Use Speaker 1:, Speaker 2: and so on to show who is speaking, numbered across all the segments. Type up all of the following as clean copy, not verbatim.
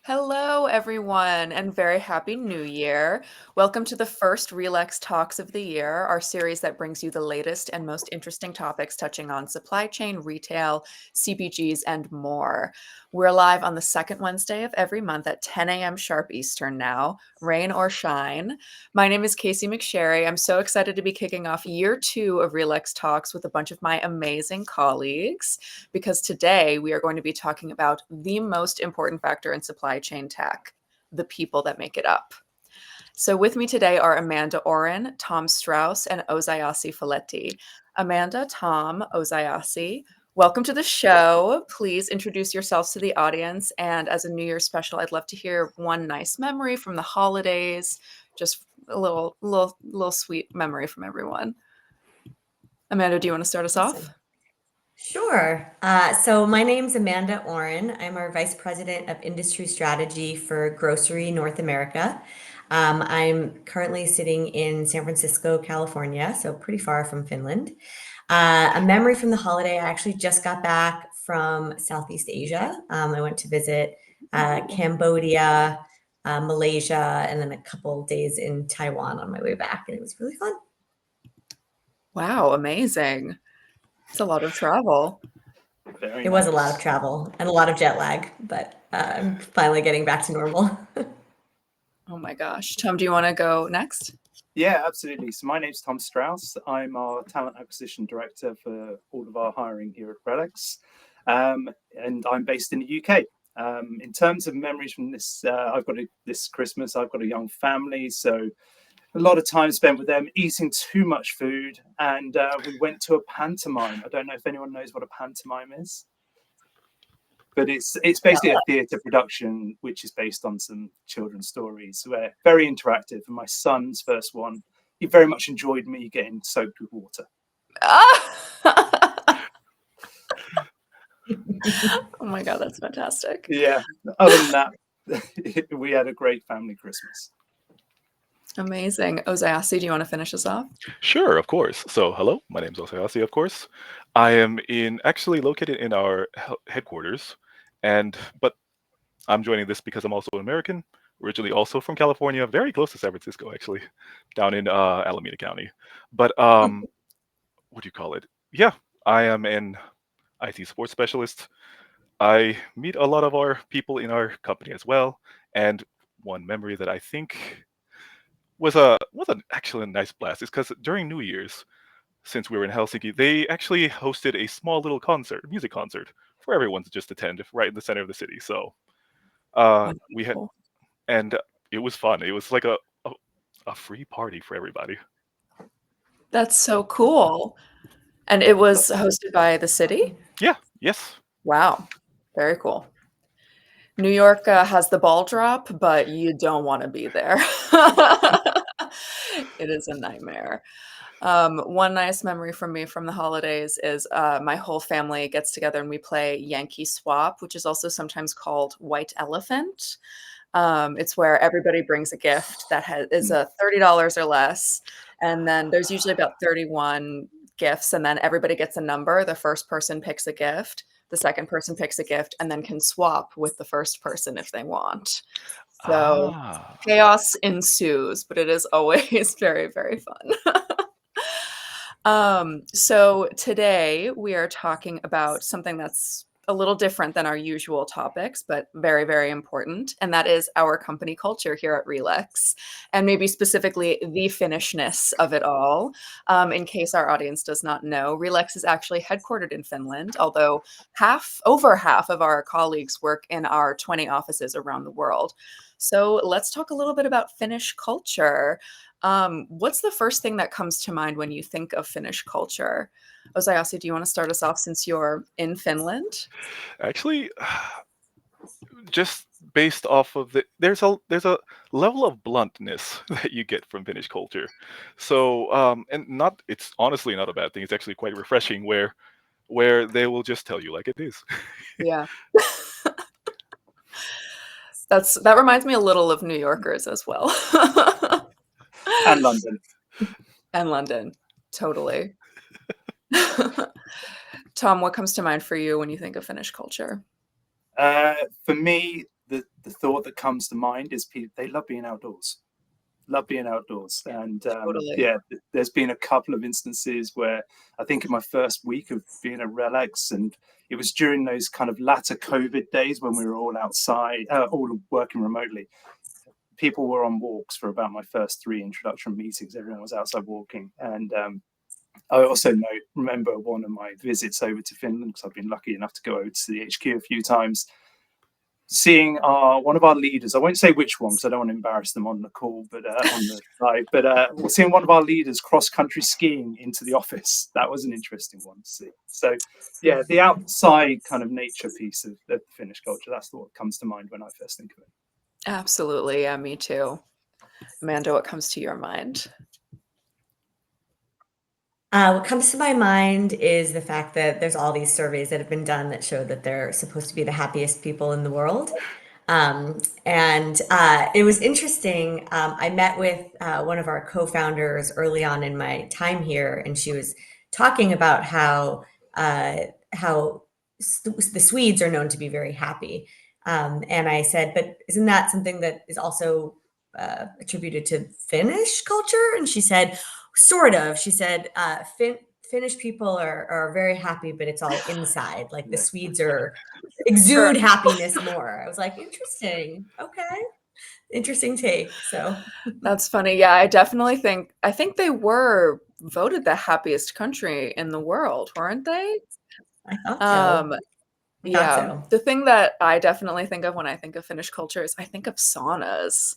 Speaker 1: Hello, everyone, and very happy new year. Welcome to the first RELEX Talks of the year, our series that brings you the latest and most interesting topics touching on supply chain, retail, CPGs, and more. We're live on the second Wednesday of every month at 10 a.m. sharp Eastern now, rain or shine. My name is Casey McSherry. I'm so excited to be kicking off year 2 of RELEX Talks with a bunch of my amazing colleagues, because today we are going to be talking about the most important factor in supply chain tech, the people that make it up. So with me today are Amanda Oren, Tom Strauss, and Osaiasi Foleti. Amanda, Tom, Osaiasi, welcome to the show. Please introduce yourselves to the audience. And as a New Year's special, I'd love to hear one nice memory from the holidays, just a little sweet memory from everyone. Amanda, do you want to start us off?
Speaker 2: Awesome. Sure. So my name's Amanda Oren. I'm our Vice President of Industry Strategy for Grocery North America. I'm currently sitting in San Francisco, California, so pretty far from Finland. A memory from the holiday, I actually just got back from Southeast Asia. I went to visit Cambodia, Malaysia, and then a couple days in Taiwan on my way back, and it was really fun.
Speaker 1: Wow, amazing. It's a lot of travel.
Speaker 3: Very
Speaker 2: It was a lot
Speaker 3: nice.
Speaker 2: of travel and a lot of jet lag, but I'm finally getting back to normal.
Speaker 1: Oh my gosh. Tom, do you want to go next?
Speaker 3: Yeah, absolutely. So my name's Tom Strauss. I'm our talent acquisition director for all of our hiring here at RELEX, and I'm based in the UK. In terms of memories from this, this Christmas, I've got a young family, so a lot of time spent with them eating too much food, and we went to a pantomime. I don't know if anyone knows what a pantomime is. But it's basically a theatre production which is based on some children's stories. We're very interactive, and my son's first one, he very much enjoyed me getting soaked with water.
Speaker 1: Oh my God, that's fantastic.
Speaker 3: Yeah. Other than that, we had a great family Christmas.
Speaker 1: Amazing. Osaiasi, do you want to finish us off?
Speaker 4: Sure, of course. So, hello, my name is Osaiasi, of course. I am actually located in our headquarters, but I'm joining this because I'm also an American, originally also from California, very close to San Francisco, actually, down in Alameda County. But what do you call it? Yeah, I am an IT support specialist. I meet a lot of our people in our company as well, and one memory that I think was an actually nice blast is because during New Year's, since we were in Helsinki, they actually hosted a small little music concert for everyone to just attend right in the center of the city. So we had,
Speaker 1: Wonderful.
Speaker 4: and it was fun. It was like a free party for everybody.
Speaker 1: That's so cool. And it was hosted by the city?
Speaker 4: Yeah, yes.
Speaker 1: Wow. Very cool. New York has the ball drop, but you don't want to be there. It is a nightmare. One nice memory from me from the holidays is my whole family gets together and we play Yankee Swap, which is also sometimes called White Elephant. It's where everybody brings a gift that is $30 or less, and then there's usually about 31 gifts, and then everybody gets a number. The first person picks a gift, the second person picks a gift, and then can swap with the first person if they want. So
Speaker 4: Ah,
Speaker 1: chaos ensues, but it is always very, very fun. So today we are talking about something that's a little different than our usual topics, but very, very important. And that is our company culture here at RELEX, and maybe specifically the Finnishness of it all. In case our audience does not know, RELEX is actually headquartered in Finland, although over half of our colleagues work in our 20 offices around the world. So let's talk a little bit about Finnish culture. What's the first thing that comes to mind when you think of Finnish culture? Osaiasi, do you want to start us off since you're in Finland?
Speaker 4: actually, just based off of there's a level of bluntness that you get from Finnish culture. So and not it's honestly not a bad thing. It's actually quite refreshing where they will just tell you like it is.
Speaker 1: Yeah. That reminds me a little of New Yorkers as well.
Speaker 3: And London.
Speaker 1: And London. Totally. Tom, what comes to mind for you when you think of Finnish culture?
Speaker 3: For me, the thought that comes to mind is they love being outdoors. And
Speaker 1: Totally.
Speaker 3: there's been a couple of instances where I think in my first week of being at RELEX, and it was during those kind of latter COVID days when we were all outside, all working remotely. People were on walks for about my first 3 introduction meetings. Everyone was outside walking. And I also remember one of my visits over to Finland, because I've been lucky enough to go over to the HQ a few times, seeing one of our leaders. I won't say which one because I don't want to embarrass them on the call, but on the live. But seeing one of our leaders cross-country skiing into the office, that was an interesting one to see. So, yeah, the outside kind of nature piece of the Finnish culture, that's what comes to mind when I first think of it.
Speaker 1: Absolutely. Yeah, me too. Amanda, what comes to your mind?
Speaker 2: What comes to my mind is the fact that there's all these surveys that have been done that show that they're supposed to be the happiest people in the world. And it was interesting. I met with one of our co-founders early on in my time here, and she was talking about how the Swedes are known to be very happy. And I said, but isn't that something that is also attributed to Finnish culture? And she said, sort of. She said, Finnish people are very happy, but it's all inside. Like the Swedes exude happiness more. I was like, interesting. Okay. Interesting take. So
Speaker 1: That's funny. Yeah, I think they were voted the happiest country in the world, weren't they?
Speaker 2: I thought so.
Speaker 1: Yeah. The thing that I definitely think of when I think of Finnish culture is I think of saunas.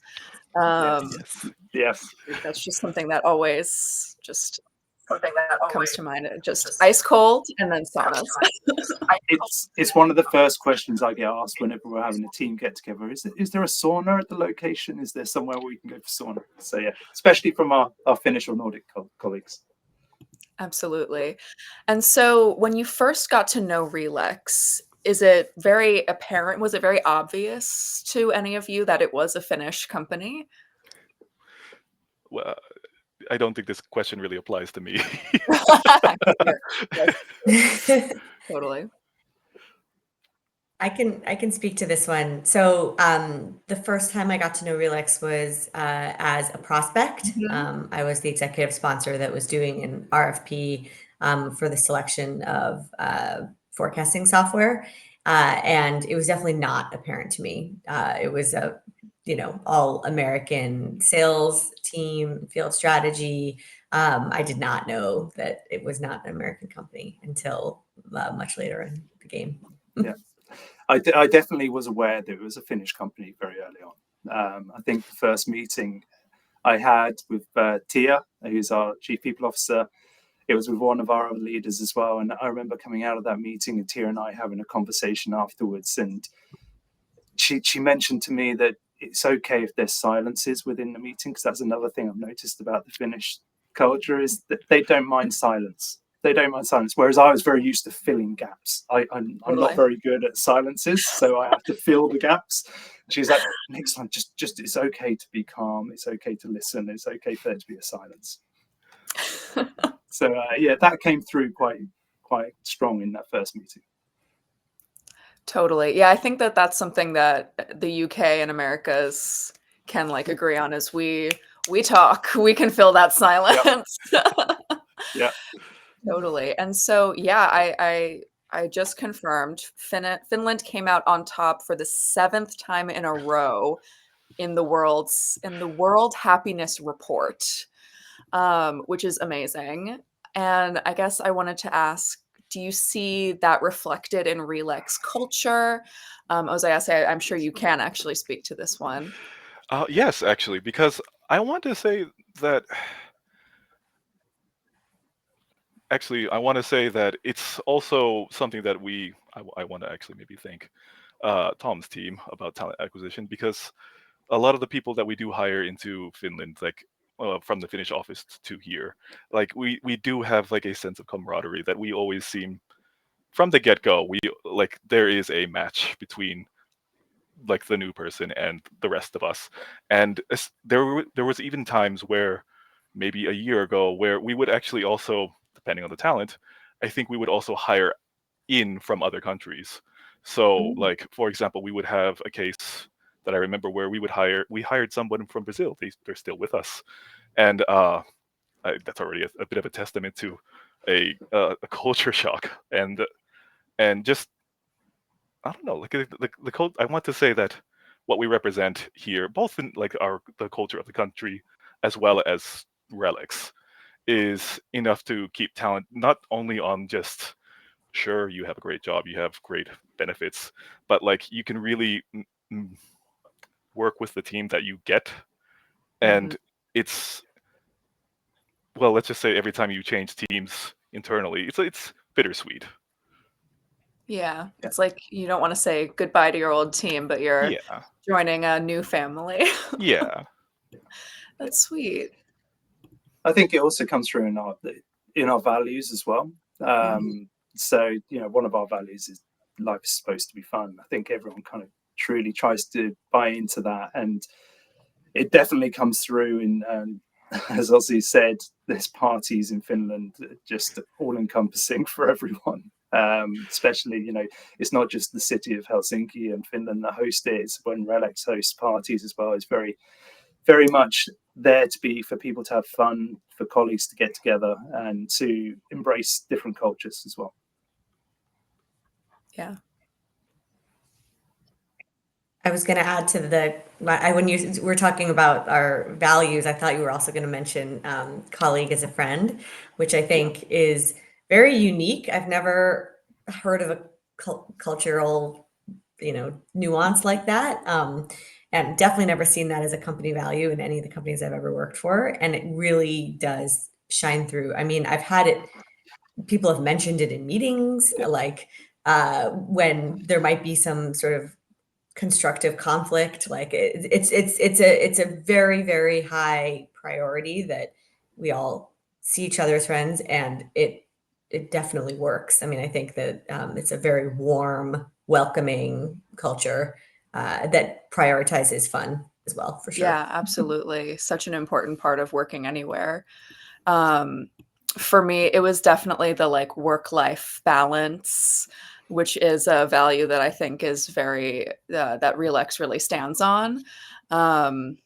Speaker 3: Yes.
Speaker 1: That's just something that always comes to mind. Just ice cold and then saunas.
Speaker 3: It's one of the first questions I get asked whenever we're having a team get together. Is there a sauna at the location? Is there somewhere where we can go for sauna? So yeah, especially from our Finnish or Nordic colleagues.
Speaker 1: Absolutely. And so when you first got to know RELEX, is it very apparent? Was it very obvious to any of you that it was a Finnish company?
Speaker 4: Well, I don't think this question really applies to me.
Speaker 1: Totally.
Speaker 2: I can speak to this one. So the first time I got to know RELEX was as a prospect. I was the executive sponsor that was doing an RFP for the selection of forecasting software, and it was definitely not apparent to me. It was a all American sales team, field strategy. I did not know that it was not an American company until much later in the game.
Speaker 3: Yeah. I definitely was aware that it was a Finnish company very early on. I think the first meeting I had with Tia, who's our Chief People Officer, it was with one of our other leaders as well. And I remember coming out of that meeting and Tia and I having a conversation afterwards. And she mentioned to me that it's okay if there's silences within the meeting, because that's another thing I've noticed about the Finnish culture is that they don't mind silence. Whereas I was very used to filling gaps. I'm not very good at silences, so I have to fill the gaps. She's like, next time, just it's okay to be calm. It's okay to listen. It's okay for there to be a silence. So that came through quite strong in that first meeting.
Speaker 1: Totally. Yeah, I think that that's something that the UK and Americas can agree on is we talk, we can fill that silence.
Speaker 3: Yeah.
Speaker 1: Totally. And so, yeah, I just confirmed Finland came out on top for the 7th time in a row in the World Happiness Report, which is amazing. And I guess I wanted to ask, do you see that reflected in RELEX culture? Osaiasi, I'm sure you can actually speak to this one.
Speaker 4: Yes, actually, because I want to say that it's also something that I want to actually maybe thank Tom's team about talent acquisition, because a lot of the people that we do hire into Finland, from the Finnish office to here, we do have a sense of camaraderie that we always seem from the get-go. There is a match between the new person and the rest of us, and there was even times where maybe a year ago where we would actually also, depending on the talent, I think we would also hire in from other countries. So, like, for example, we would have a case that I remember where we hired someone from Brazil. They're still with us, and that's already a bit of a testament to a culture shock, and just, I don't know, like the cult. I want to say that what we represent here, both in like the culture of the country as well as RELEX, is enough to keep talent not only on just, sure, you have a great job, you have great benefits, but like you can really work with the team that you get, and it's, well, let's just say every time you change teams internally, it's bittersweet.
Speaker 1: Yeah, it's like you don't want to say goodbye to your old team, but you're
Speaker 4: Yeah,
Speaker 1: joining a new family.
Speaker 4: yeah,
Speaker 1: That's sweet.
Speaker 3: I think it also comes through in our values as well. So, one of our values is life is supposed to be fun. I think everyone kind of truly tries to buy into that, and it definitely comes through in, as Ozzy said, there's parties in Finland, just all encompassing for everyone. Especially, it's not just the city of Helsinki and Finland that host it. It's when RELEX hosts parties as well. It's very, very much there to be for people to have fun, for colleagues to get together, and to embrace different cultures as well.
Speaker 1: Yeah.
Speaker 2: I was going to add to when you were talking about our values, I thought you were also going to mention colleague as a friend, which I think is very unique. I've never heard of a cultural, nuance like that. And definitely never seen that as a company value in any of the companies I've ever worked for. And it really does shine through. I mean, I've had it, people have mentioned it in meetings, like when there might be some sort of constructive conflict, like it's a very, very high priority that we all see each other as friends, and it definitely works. I mean, I think that it's a very warm, welcoming culture that prioritizes fun as well, for sure.
Speaker 1: Yeah, absolutely. Such an important part of working anywhere. For me, it was definitely the like work-life balance, which is a value that I think is very that RELEX really stands on. And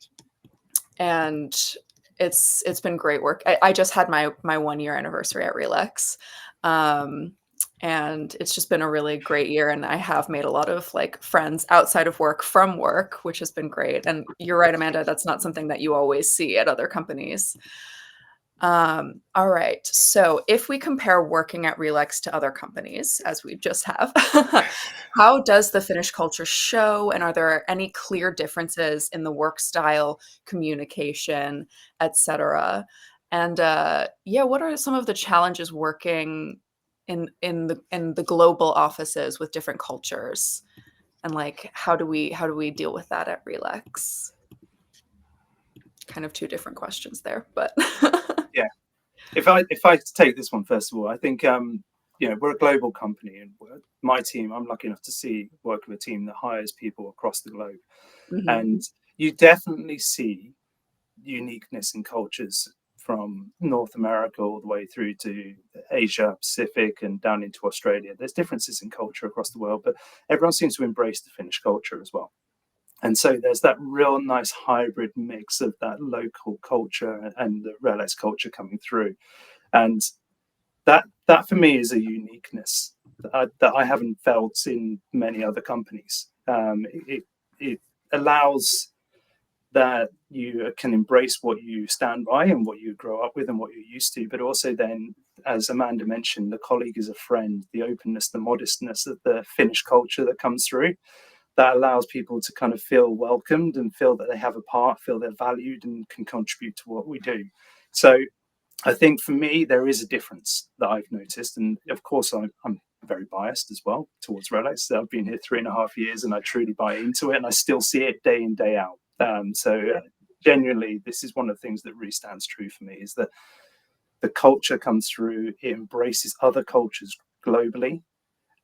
Speaker 1: it's been great work. I just had my 1-year anniversary at RELEX. And it's just been a really great year, and I have made a lot of like friends outside of work from work, which has been great. And you're right, Amanda, that's not something that you always see at other companies. All right. So if we compare working at RELEX to other companies, as we just have, how does the Finnish culture show? And are there any clear differences in the work style, communication, etc.? And what are some of the challenges working in the global offices with different cultures? And like how do we deal with that at RELEX? Kind of two different questions there, but
Speaker 3: Yeah. If I take this one first of all, I think we're a global company, and my team, I'm lucky enough to work with a team that hires people across the globe, and you definitely see uniqueness in cultures from North America all the way through to Asia Pacific and down into Australia. There's differences in culture across the world, but everyone seems to embrace the Finnish culture as well. And so there's that real nice hybrid mix of that local culture and the RELEX culture coming through. And that for me is a uniqueness that I haven't felt in many other companies. It allows that you can embrace what you stand by and what you grow up with and what you're used to, but also then, as Amanda mentioned, the colleague is a friend, the openness, the modestness of the Finnish culture that comes through, that allows people to kind of feel welcomed and feel that they have a part, feel they're valued and can contribute to what we do. So I think for me, there is a difference that I've noticed. And of course, I'm very biased as well towards RELEX. I've been here 3.5 years and I truly buy into it, and I still see it day in, day out. Genuinely, this is one of the things that really stands true for me, is that the culture comes through, it embraces other cultures globally,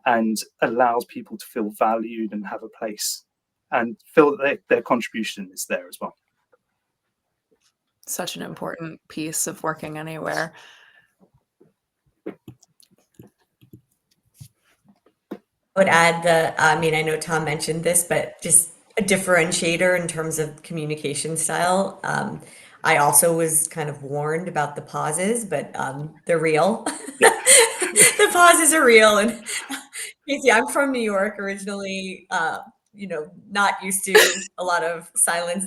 Speaker 3: and allows people to feel valued and have a place and feel that their contribution is there as well.
Speaker 1: Such an important piece of working anywhere.
Speaker 2: would add I know Tom mentioned this, but just a differentiator in terms of communication style. I also was kind of warned about the pauses, but they're real.
Speaker 3: Yeah.
Speaker 2: The pauses are real. And Casey, I'm from New York originally, not used to a lot of silence,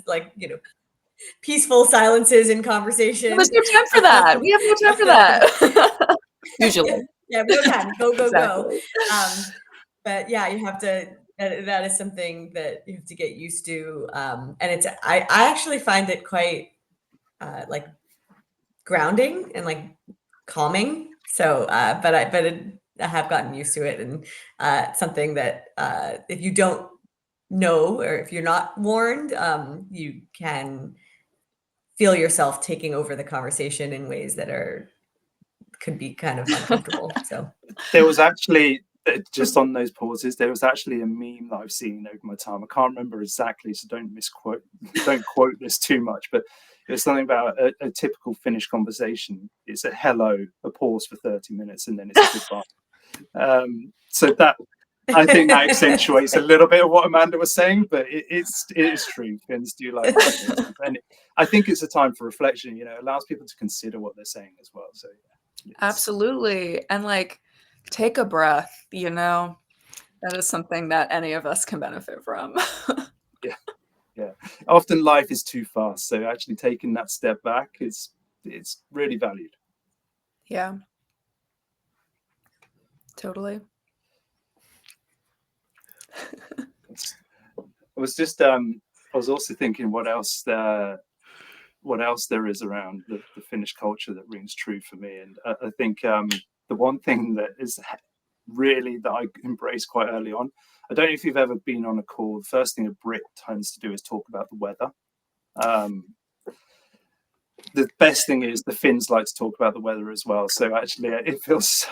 Speaker 2: peaceful silences in conversation.
Speaker 1: There's no time for that. We have no time for that. Usually.
Speaker 2: Yeah, no time. Go.
Speaker 1: Exactly.
Speaker 2: But yeah, you have to. That is something that you have to get used to, and it's. I actually find it quite like grounding and like calming. So, I have gotten used to it, and something that if you don't know or if you're not warned, you can feel yourself taking over the conversation in ways that could be kind of uncomfortable. So
Speaker 3: There was actually, just on those pauses, there was actually a meme that I've seen over my time. I can't remember exactly, so don't quote this too much, but it was something about a typical Finnish conversation. It's a hello, a pause for 30 minutes, and then it's a goodbye. So that, I think that accentuates a little bit of what Amanda was saying, but it is true. Finns do like pauses. And I think it's a time for reflection. It allows people to consider what they're saying as well. So yeah,
Speaker 1: Absolutely. And take a breath, that is something that any of us can benefit from.
Speaker 3: yeah. Often life is too fast, so actually taking that step back it's really valued.
Speaker 1: Yeah. Totally.
Speaker 3: I was also thinking what else there is around the Finnish culture that rings true for me, and I think the one thing that is really that I embraced quite early on. I don't know if you've ever been on a call. The first thing a Brit tends to do is talk about the weather. The best thing is the Finns like to talk about the weather as well. So actually, it feels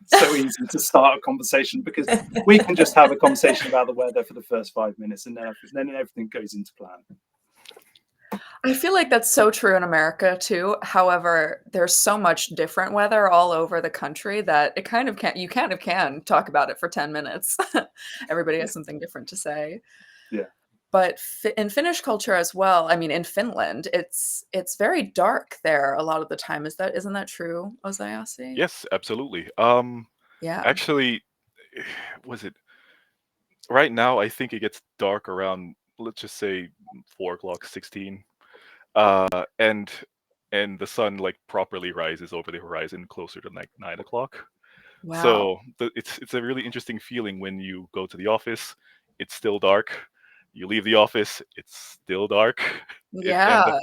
Speaker 3: so easy to start a conversation because we can just have a conversation about the weather for the first 5 minutes, and then everything goes into plan.
Speaker 1: I feel like that's so true in America too. However, there's so much different weather all over the country that you kind of can talk about it for 10 minutes. Everybody has something different to say.
Speaker 3: Yeah.
Speaker 1: But in Finnish culture as well, I mean, in Finland, it's very dark there a lot of the time. Isn't that true, Osaiasi?
Speaker 4: Yes, absolutely.
Speaker 1: Yeah.
Speaker 4: Actually, was it right now? I think it gets dark around, let's just say 4 o'clock, 16. And the sun properly rises over the horizon closer to 9 o'clock.
Speaker 1: Wow.
Speaker 4: So it's a really interesting feeling when you go to the office, it's still dark. You leave the office, it's still dark.
Speaker 1: Yeah.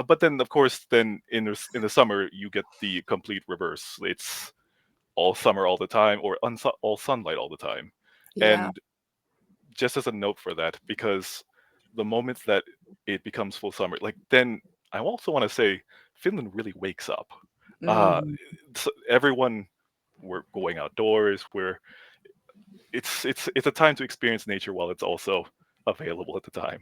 Speaker 4: But then, of course, then in the summer you get the complete reverse. It's all summer all the time, or all sunlight all the time.
Speaker 1: Yeah.
Speaker 4: And just as a note for that, because the moment that it becomes full summer, then I also want to say Finland really wakes up. So everyone, we're going outdoors. It's a time to experience nature while it's also available at the time.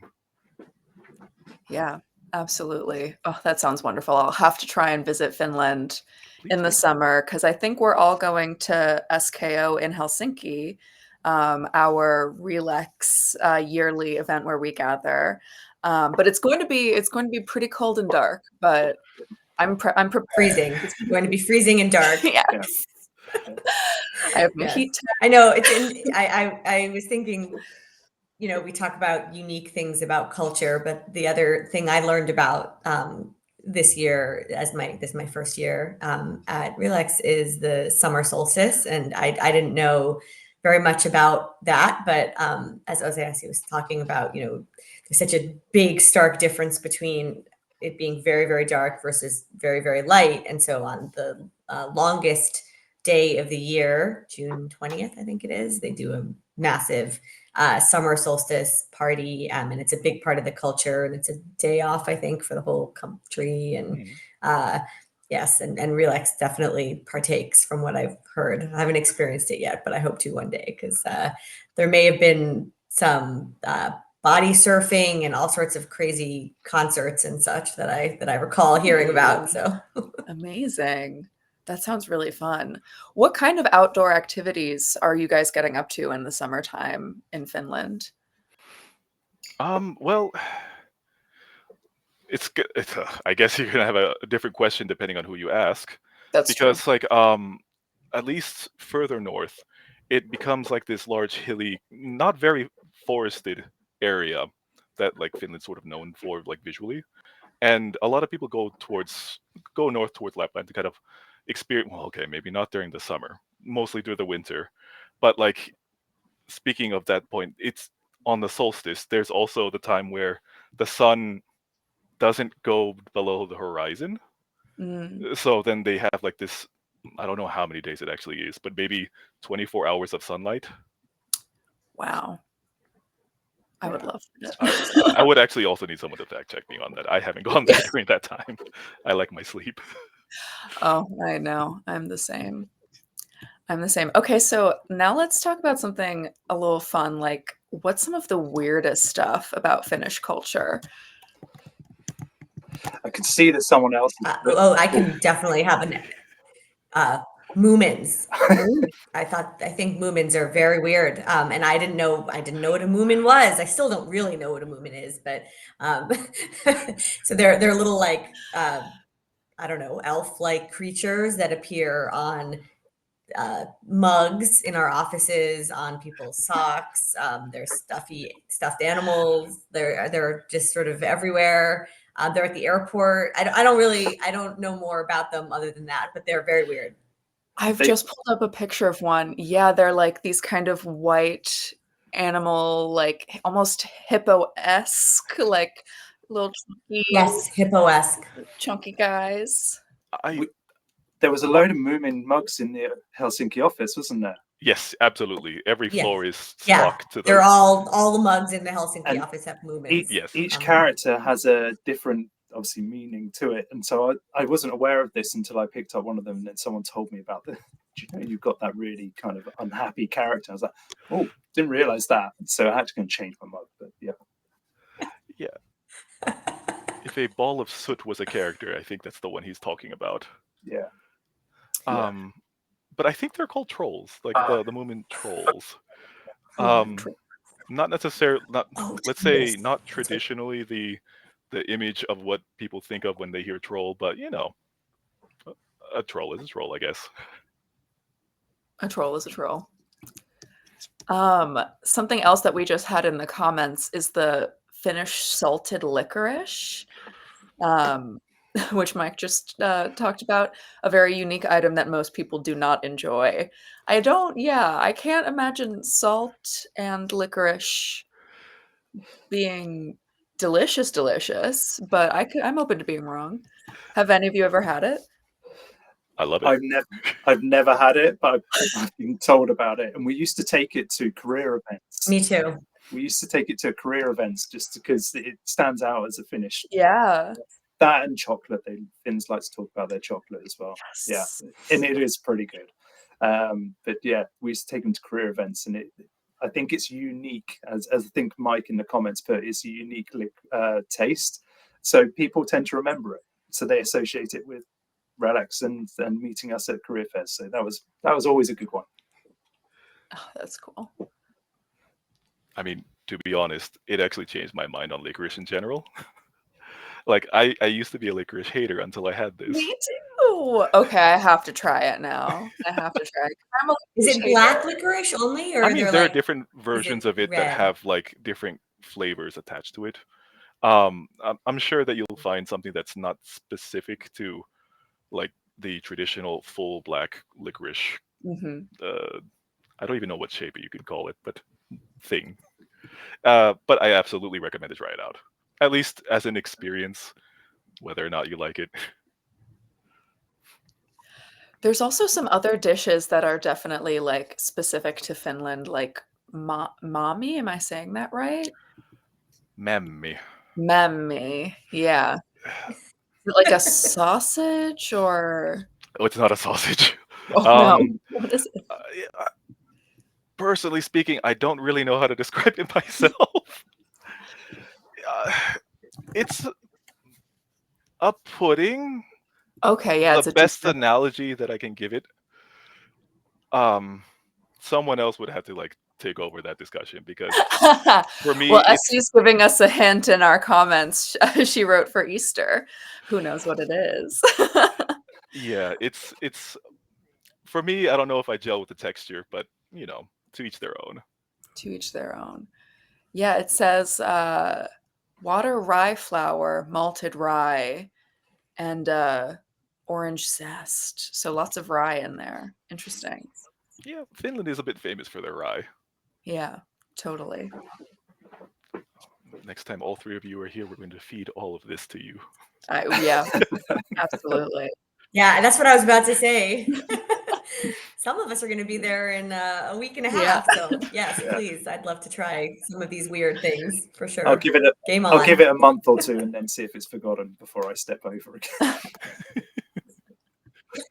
Speaker 1: Yeah, absolutely. Oh, that sounds wonderful. I'll have to try and visit Finland
Speaker 4: Please
Speaker 1: in the
Speaker 4: do.
Speaker 1: summer because I think we're all going to SKO in Helsinki, our RELEX yearly event where we gather. But it's going to be pretty cold and dark, but I'm prepared.
Speaker 2: freezing. It's going to be freezing and dark.
Speaker 1: Yes.
Speaker 3: Yeah.
Speaker 1: I have my
Speaker 2: Yes.
Speaker 1: heat.
Speaker 2: I know I was thinking, we talk about unique things about culture, but the other thing I learned about this year, this is my first year at RELEX, is the summer solstice, and I didn't know very much about that, but as Osaiasi was talking about, there's such a big stark difference between it being very, very dark versus very, very light, and so on the longest day of the year, June 20th, I think it is, they do a massive summer solstice party, and it's a big part of the culture, and it's a day off, I think, for the whole country. And yes, and RELEX definitely partakes from what I've heard. I haven't experienced it yet, but I hope to one day, because there may have been some body surfing and all sorts of crazy concerts and such that I recall hearing about. So
Speaker 1: Amazing. That sounds really fun. What kind of outdoor activities are you guys getting up to in the summertime in Finland?
Speaker 4: Well, I guess you're gonna have a different question depending on who you ask,
Speaker 1: That's true.
Speaker 4: because at least further north, it becomes like this large hilly, not very forested area that like Finland's sort of known for like visually, and a lot of people go north towards Lapland to kind of experience. Well, okay, maybe not during the summer, mostly through the winter, but like speaking of that point, it's on the solstice. There's also the time where the sun doesn't go below the horizon.
Speaker 1: Mm,
Speaker 4: So then they have like this, I don't know how many days it actually is, but maybe 24 hours of sunlight.
Speaker 1: wow. I would
Speaker 3: Yeah.
Speaker 1: love it.
Speaker 4: I would actually also need someone to fact check me on that. I haven't gone there during that time. I like my sleep.
Speaker 1: Oh, I know. I'm the same. I'm the same. Okay, so now let's talk about something a little fun, like what's some of the weirdest stuff about Finnish culture?
Speaker 3: I could see that someone else.
Speaker 2: I can definitely have moomins. I think moomins are very weird. And I didn't know what a moomin was. I still don't really know what a moomin is, but so they're little like I don't know, elf-like creatures that appear on mugs in our offices, on people's socks. They're stuffed animals. They're just sort of everywhere. They're at the airport. I don't know more about them other than that, but they're very weird.
Speaker 1: I've
Speaker 3: They-
Speaker 1: just pulled up a picture of one. Yeah, they're like these kind of white animal, like almost hippo-esque, like little
Speaker 2: Yes, hippo-esque.
Speaker 1: chunky guys.
Speaker 4: I
Speaker 3: There was a load of Moomin mugs in the Helsinki office, wasn't there?
Speaker 4: Yes, absolutely. Every
Speaker 2: Yes.
Speaker 4: floor is
Speaker 2: Yeah,
Speaker 4: stocked to
Speaker 2: they're
Speaker 4: the
Speaker 2: all the mugs in the Helsinki
Speaker 3: And
Speaker 2: office have moomins.
Speaker 4: Yes.
Speaker 3: Each character has a different, obviously, meaning to it. And so I wasn't aware of this until I picked up one of them, and then someone told me about the. Do you know you've got that really kind of unhappy character? I was like, oh, didn't realize that. So I had to go and change my mug. But yeah,
Speaker 4: If a ball of soot was a character, I think that's the one he's talking about.
Speaker 3: yeah.
Speaker 4: But I think they're called trolls, like the Moomin trolls.
Speaker 1: True.
Speaker 4: Not necessarily, let's say
Speaker 2: yes.
Speaker 4: not traditionally the image of what people think of when they hear troll, but you know, a troll is a troll, I guess.
Speaker 1: A troll is a troll. Something else that we just had in the comments is the Finnish salted licorice, which Mike just talked about, a very unique item that most people do not enjoy. I can't imagine salt and licorice being delicious, but I'm open to being wrong. Have any of you ever had it?
Speaker 4: I love it.
Speaker 3: I've never had it, but I've been told about it. And we used to take it to career events.
Speaker 2: Me too.
Speaker 3: We used to take it to career events just because it stands out as a Finnish.
Speaker 1: Yeah.
Speaker 3: That and chocolate. Finns like to talk about their chocolate as well.
Speaker 1: Yes.
Speaker 3: Yeah, and it is pretty good. But yeah, we used to take them to career events, and I think it's unique, as I think Mike in the comments put, it's a unique taste. So people tend to remember it. So they associate it with RELEX and meeting us at career fairs. So that was always a good one.
Speaker 1: Oh, that's cool.
Speaker 4: I mean, to be honest, it actually changed my mind on licorice in general. Like I used to be a licorice hater until I had this.
Speaker 1: Me too. Okay, I have to try it now. I have to try it.
Speaker 2: Is it black licorice only, or
Speaker 4: I mean, there are
Speaker 2: like,
Speaker 4: different versions of it that
Speaker 2: red?
Speaker 4: have like different flavors attached to it. I'm sure that you'll find something that's not specific to like the traditional full black licorice.
Speaker 1: Mhm.
Speaker 4: I don't even know what shape you could call it, but thing. But I absolutely recommend to try it out, at least as an experience, whether or not you like it.
Speaker 1: There's also some other dishes that are definitely like specific to Finland, like mami. Am I saying that right?
Speaker 4: Memmi.
Speaker 1: Memmi. Yeah. Is it like a sausage or?
Speaker 4: Oh, it's not a sausage.
Speaker 1: Oh no. What is it?
Speaker 4: Personally speaking, I don't really know how to describe it myself. It's a pudding
Speaker 1: Okay, yeah, it's
Speaker 4: The
Speaker 1: a
Speaker 4: best
Speaker 1: different.
Speaker 4: analogy that I can give it, someone else would have to like take over that discussion because for me,
Speaker 1: Well,
Speaker 4: it's
Speaker 1: Essie's giving us a hint in our comments. She wrote for Easter. Who knows what it is?
Speaker 4: yeah, it's for me. I don't know if I gel with the texture, but you know, to each their own.
Speaker 1: To each their own. Yeah, it says water rye flour, malted rye, and orange zest. So lots of rye in there. Interesting.
Speaker 4: Yeah, Finland is a bit famous for their rye.
Speaker 1: Yeah, totally.
Speaker 4: Next time all three of you are here, we're going to feed all of this to you.
Speaker 1: Yeah, absolutely.
Speaker 2: Yeah, that's what I was about to say. Some of us are going to be there in a week and a
Speaker 1: Yeah.
Speaker 2: half. So yes,
Speaker 3: Yeah.
Speaker 2: please. I'd love to try some of these weird things for sure.
Speaker 3: I'll give
Speaker 2: Game
Speaker 3: it
Speaker 2: on.
Speaker 3: a month or two and then see if it's forgotten before I step over again.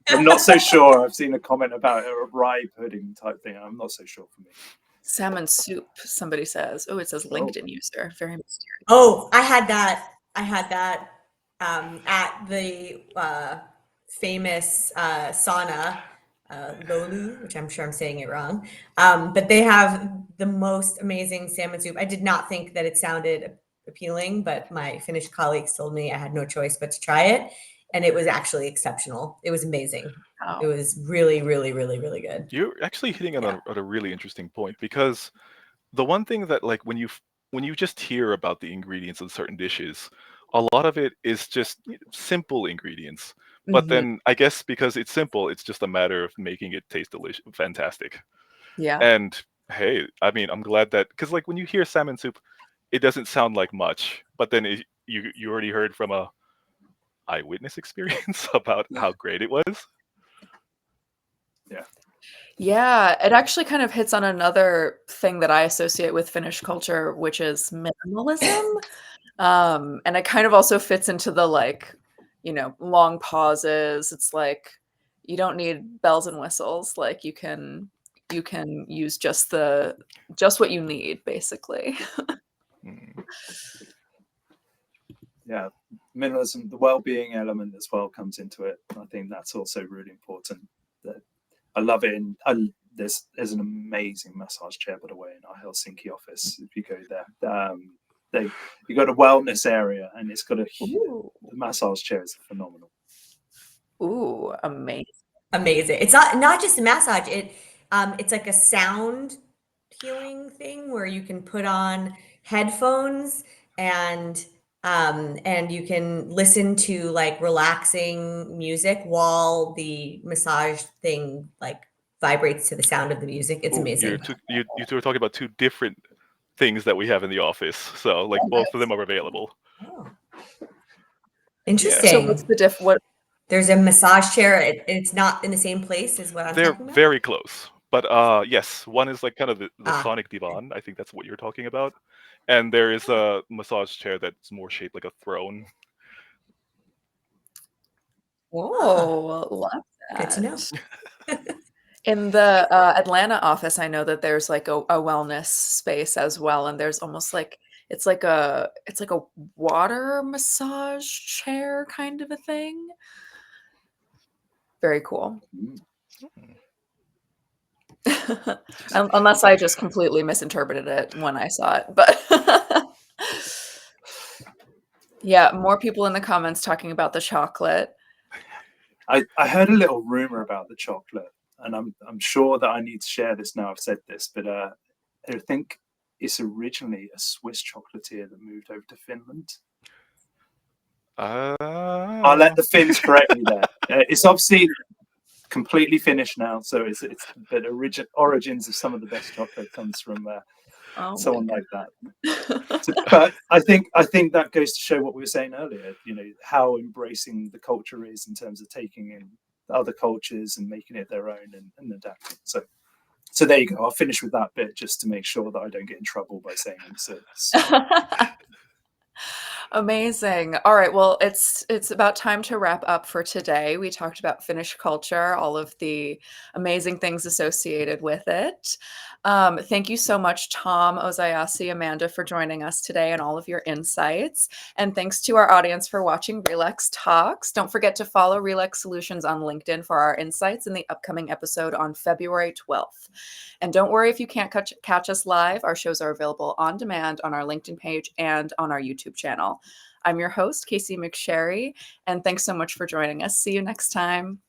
Speaker 3: I'm not so sure. I've seen a comment about a rye pudding type thing. I'm not so sure for me.
Speaker 1: Salmon soup, somebody says. Oh, it says LinkedIn user. Very mysterious.
Speaker 2: Oh, I had that at the famous sauna, Lolu, which I'm sure I'm saying it wrong. But they have the most amazing salmon soup. I did not think that it sounded appealing, but my Finnish colleagues told me I had no choice but to try it. And it was actually exceptional. It was amazing.
Speaker 1: Wow.
Speaker 2: It was really, really, really, really good.
Speaker 4: You're actually hitting on
Speaker 2: Yeah.
Speaker 4: a really interesting point because the one thing that like when you just hear about the ingredients of certain dishes, a lot of it is just simple ingredients. But
Speaker 1: Mhm.
Speaker 4: then I guess because it's simple, it's just a matter of making it taste delicious, fantastic.
Speaker 1: Yeah.
Speaker 4: And hey, I mean, I'm glad that because like when you hear salmon soup, it doesn't sound like much, but then you already heard from a eyewitness experience about how great it was.
Speaker 3: Yeah.
Speaker 1: Yeah, it actually kind of hits on another thing that I associate with Finnish culture, which is minimalism. And it kind of also fits into the like, long pauses. It's like you don't need bells and whistles. Like you can use just what you need, basically.
Speaker 4: Mm.
Speaker 3: Yeah, minimalism, the well-being element as well comes into it. I think that's also really important. I love it. There's an amazing massage chair, by the way, in our Helsinki office. If you go there, you got a wellness area, and it's got the massage chair is phenomenal.
Speaker 1: Ooh, amazing.
Speaker 2: Amazing. It's not just a massage. It's like a sound healing thing where you can put on headphones and you can listen to like relaxing music while the massage thing like vibrates to the sound of the music. It's
Speaker 4: Ooh,
Speaker 2: amazing.
Speaker 4: you two are talking about two different things that we have in the office, so like both of them are available.
Speaker 2: Oh.
Speaker 4: Yeah.
Speaker 2: Interesting.
Speaker 1: So what's the what?
Speaker 2: There's a massage chair. It's not in the same place as what I'm
Speaker 4: They're
Speaker 2: talking about.
Speaker 4: very close, but yes, one is like kind of the sonic divan. I think that's what you're talking about, and there is a massage chair that's more shaped like a throne.
Speaker 1: Whoa, love that.
Speaker 2: Good to know.
Speaker 1: In the Atlanta office, I know that there's like a wellness space as well, and there's almost like it's like a water massage chair kind of a thing. Very cool. Unless I just completely misinterpreted it when I saw it, but yeah, more people in the comments talking about the chocolate.
Speaker 3: I heard a little rumor about the chocolate, and I'm sure that I need to share this now. I've said this, but I think it's originally a Swiss chocolatier that moved over to Finland. I'll let the Finns correct me there. It's obviously completely Finnish now, so it's but origins of some of the best chocolate comes from someone like that. So, but I think that goes to show what we were saying earlier. How embracing the culture is in terms of taking in other cultures and making it their own and adapting. So there you go. I'll finish with that bit just to make sure that I don't get in trouble by saying absurd.
Speaker 1: Amazing. All right. Well, it's about time to wrap up for today. We talked about Finnish culture, all of the amazing things associated with it. Thank you so much, Tom, Osaiasi, Amanda, for joining us today and all of your insights. And thanks to our audience for watching RELEX Talks. Don't forget to follow RELEX Solutions on LinkedIn for our insights in the upcoming episode on February 12th. And don't worry if you can't catch us live. Our shows are available on demand on our LinkedIn page and on our YouTube channel. I'm your host, Casey McSherry, and thanks so much for joining us. See you next time.